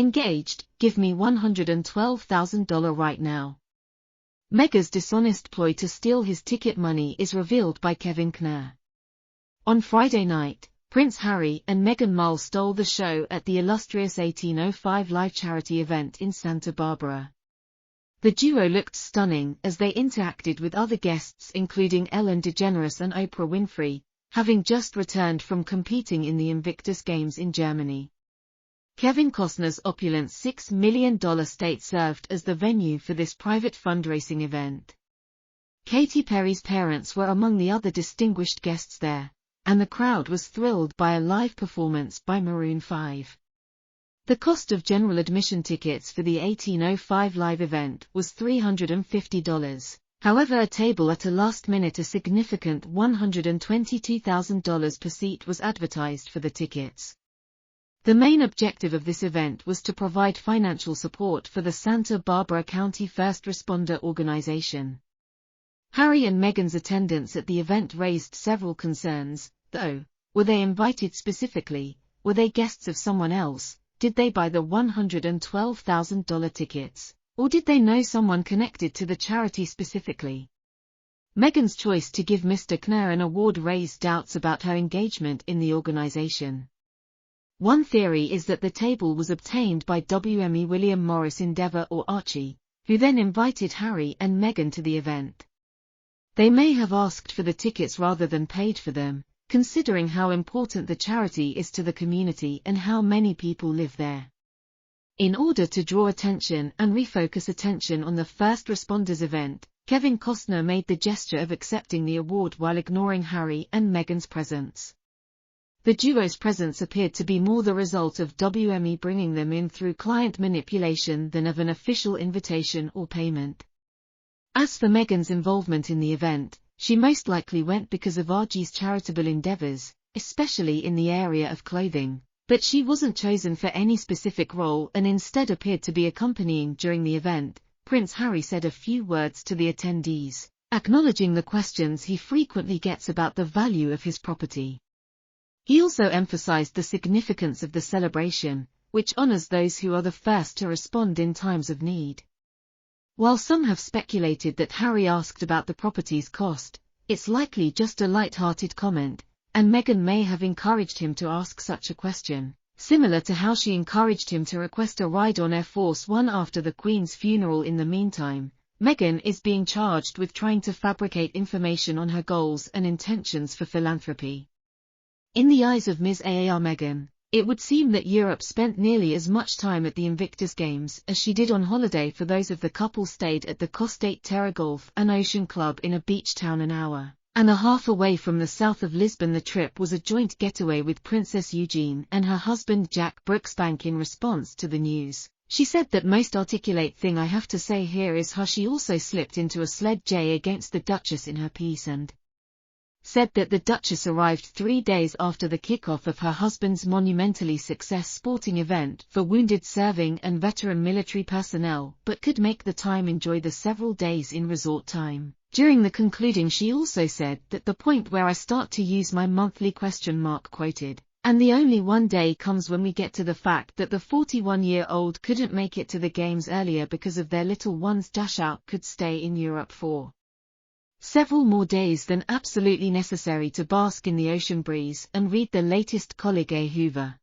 Engaged, give me $112,000 right now. Meghan's dishonest ploy to steal his ticket money is revealed by Kevin Costner. On Friday night, Prince Harry and Meghan Markle stole the show at the illustrious 1805 live charity event in Santa Barbara. The duo looked stunning as they interacted with other guests including Ellen DeGeneres and Oprah Winfrey, having just returned from competing in the Invictus Games in Germany. Kevin Costner's opulent $6 million estate served as the venue for this private fundraising event. Katy Perry's parents were among the other distinguished guests there, and the crowd was thrilled by a live performance by Maroon 5. The cost of general admission tickets for the 1805 live event was $350. However, a table at a last minute a significant $122,000 per seat was advertised for the tickets. The main objective of this event was to provide financial support for the Santa Barbara County First Responder Organization. Harry and Meghan's attendance at the event raised several concerns, though. Were they invited specifically? Were they guests of someone else? Did they buy the $112,000 tickets? Or did they know someone connected to the charity specifically? Meghan's choice to give Mr. Costner an award raised doubts about her engagement in the organization. One theory is that the table was obtained by WME William Morris Endeavour or Archie, who then invited Harry and Meghan to the event. They may have asked for the tickets rather than paid for them, considering how important the charity is to the community and how many people live there. In order to draw attention and refocus attention on the First Responders event, Kevin Costner made the gesture of accepting the award while ignoring Harry and Meghan's presence. The duo's presence appeared to be more the result of WME bringing them in through client manipulation than of an official invitation or payment. As for Meghan's involvement in the event, she most likely went because of Archie's charitable endeavors, especially in the area of clothing, but she wasn't chosen for any specific role and instead appeared to be accompanying during the event. Prince Harry said a few words to the attendees, acknowledging the questions he frequently gets about the value of his property. He also emphasized the significance of the celebration, which honors those who are the first to respond in times of need. While some have speculated that Harry asked about the property's cost, it's likely just a light-hearted comment, and Meghan may have encouraged him to ask such a question, similar to how she encouraged him to request a ride on Air Force One after the Queen's funeral. In the meantime, Meghan is being charged with trying to fabricate information on her goals and intentions for philanthropy. In the eyes of Ms. Aar Meghan, it would seem that Europe spent nearly as much time at the Invictus Games as she did on holiday, for those of the couple stayed at the Costner Terra Golf and Ocean Club in a beach town an hour and a half away from the south of Lisbon. The trip was a joint getaway with Princess Eugenie and her husband Jack Brooksbank. In response to the news, she said that most articulate thing I have to say here is how she also slipped into a sledge against the Duchess in her piece and said that the Duchess arrived 3 days after the kickoff of her husband's monumentally successful sporting event for wounded serving and veteran military personnel, but could make the time enjoy the several days in resort time. During the concluding, she also said that the point where I start to use my monthly ? Quoted, and the only one day comes when we get to the fact that the 41-year-old couldn't make it to the games earlier because of their little one's out could stay in Europe for several more days than absolutely necessary to bask in the ocean breeze and read the latest colleague A. Hoover.